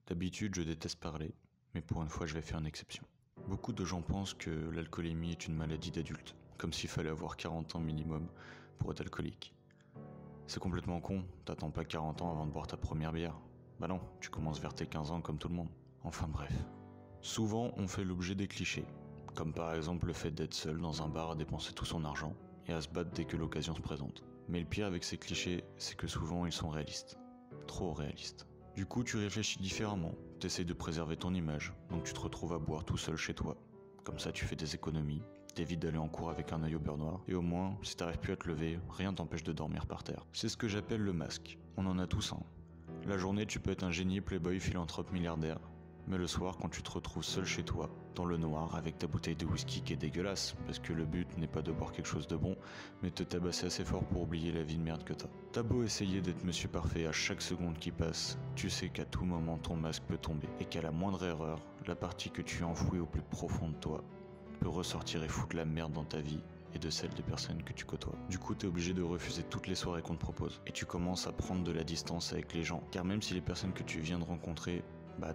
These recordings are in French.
D'habitude, je déteste parler, mais pour une fois, je vais faire une exception. Beaucoup de gens pensent que l'alcoolémie est une maladie d'adulte, comme s'il fallait avoir 40 ans minimum pour être alcoolique. C'est complètement con, t'attends pas 40 ans avant de boire ta première bière. Bah non, tu commences vers tes 15 ans comme tout le monde. Enfin bref. Souvent, on fait l'objet des clichés, comme par exemple le fait d'être seul dans un bar à dépenser tout son argent et à se battre dès que l'occasion se présente. Mais le pire avec ces clichés, c'est que souvent ils sont réalistes. Trop réalistes. Du coup, tu réfléchis différemment, t'essayes de préserver ton image, donc tu te retrouves à boire tout seul chez toi. Comme ça, tu fais des économies, t'évites d'aller en cours avec un œil au beurre noir, et au moins, si t'arrives plus à te lever, rien t'empêche de dormir par terre. C'est ce que j'appelle le masque. On en a tous un. La journée, tu peux être un génie, playboy, philanthrope, milliardaire. Mais le soir, quand tu te retrouves seul chez toi, dans le noir, avec ta bouteille de whisky qui est dégueulasse, parce que le but n'est pas de boire quelque chose de bon, mais de te tabasser assez fort pour oublier la vie de merde que t'as. T'as beau essayer d'être monsieur parfait à chaque seconde qui passe, tu sais qu'à tout moment ton masque peut tomber, et qu'à la moindre erreur, la partie que tu as enfouie au plus profond de toi peut ressortir et foutre la merde dans ta vie et de celle des personnes que tu côtoies. Du coup, t'es obligé de refuser toutes les soirées qu'on te propose, et tu commences à prendre de la distance avec les gens, car même si les personnes que tu viens de rencontrer,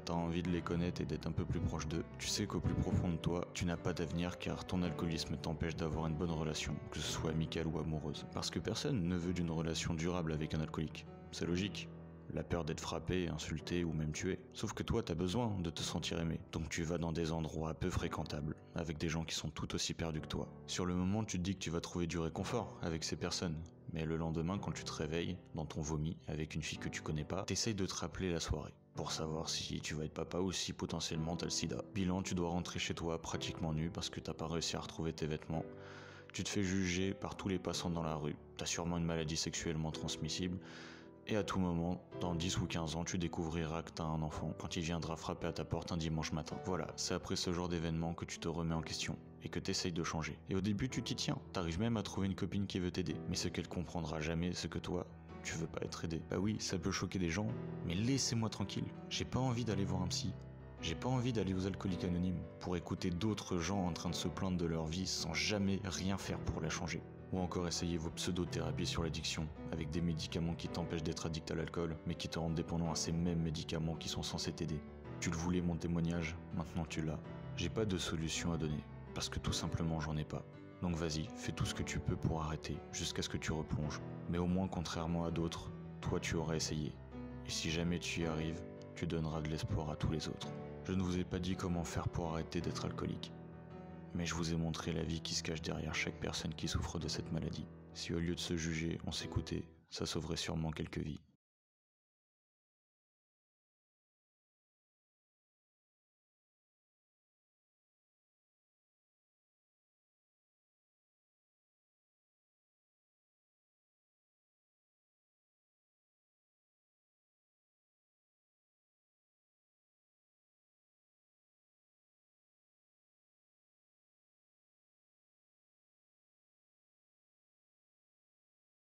t'as envie de les connaître et d'être un peu plus proche d'eux. Tu sais qu'au plus profond de toi, tu n'as pas d'avenir car ton alcoolisme t'empêche d'avoir une bonne relation, que ce soit amicale ou amoureuse. Parce que personne ne veut d'une relation durable avec un alcoolique. C'est logique. La peur d'être frappé, insulté ou même tué. Sauf que toi, t'as besoin de te sentir aimé. Donc tu vas dans des endroits peu fréquentables, avec des gens qui sont tout aussi perdus que toi. Sur le moment, tu te dis que tu vas trouver du réconfort avec ces personnes. Mais le lendemain, quand tu te réveilles, dans ton vomi, avec une fille que tu connais pas, t'essayes de te rappeler la soirée. Pour savoir si tu vas être papa ou si potentiellement t'as le sida. Bilan, tu dois rentrer chez toi pratiquement nu parce que t'as pas réussi à retrouver tes vêtements. Tu te fais juger par tous les passants dans la rue. T'as sûrement une maladie sexuellement transmissible. Et à tout moment, dans 10 ou 15 ans, tu découvriras que t'as un enfant quand il viendra frapper à ta porte un dimanche matin. Voilà, c'est après ce genre d'événement que tu te remets en question et que t'essayes de changer. Et au début, tu t'y tiens. T'arrives même à trouver une copine qui veut t'aider. Mais ce qu'elle comprendra jamais, c'est que toi, tu veux pas être aidé. Bah oui, ça peut choquer des gens, mais laissez-moi tranquille. J'ai pas envie d'aller voir un psy. J'ai pas envie d'aller aux alcooliques anonymes pour écouter d'autres gens en train de se plaindre de leur vie sans jamais rien faire pour la changer. Ou encore essayer vos pseudo-thérapies sur l'addiction, avec des médicaments qui t'empêchent d'être addict à l'alcool, mais qui te rendent dépendant à ces mêmes médicaments qui sont censés t'aider. Tu le voulais mon témoignage, maintenant tu l'as. J'ai pas de solution à donner, parce que tout simplement j'en ai pas. Donc vas-y, fais tout ce que tu peux pour arrêter, jusqu'à ce que tu replonges. Mais au moins, contrairement à d'autres, toi tu auras essayé. Et si jamais tu y arrives, tu donneras de l'espoir à tous les autres. Je ne vous ai pas dit comment faire pour arrêter d'être alcoolique. Mais je vous ai montré la vie qui se cache derrière chaque personne qui souffre de cette maladie. Si au lieu de se juger, on s'écoutait, ça sauverait sûrement quelques vies.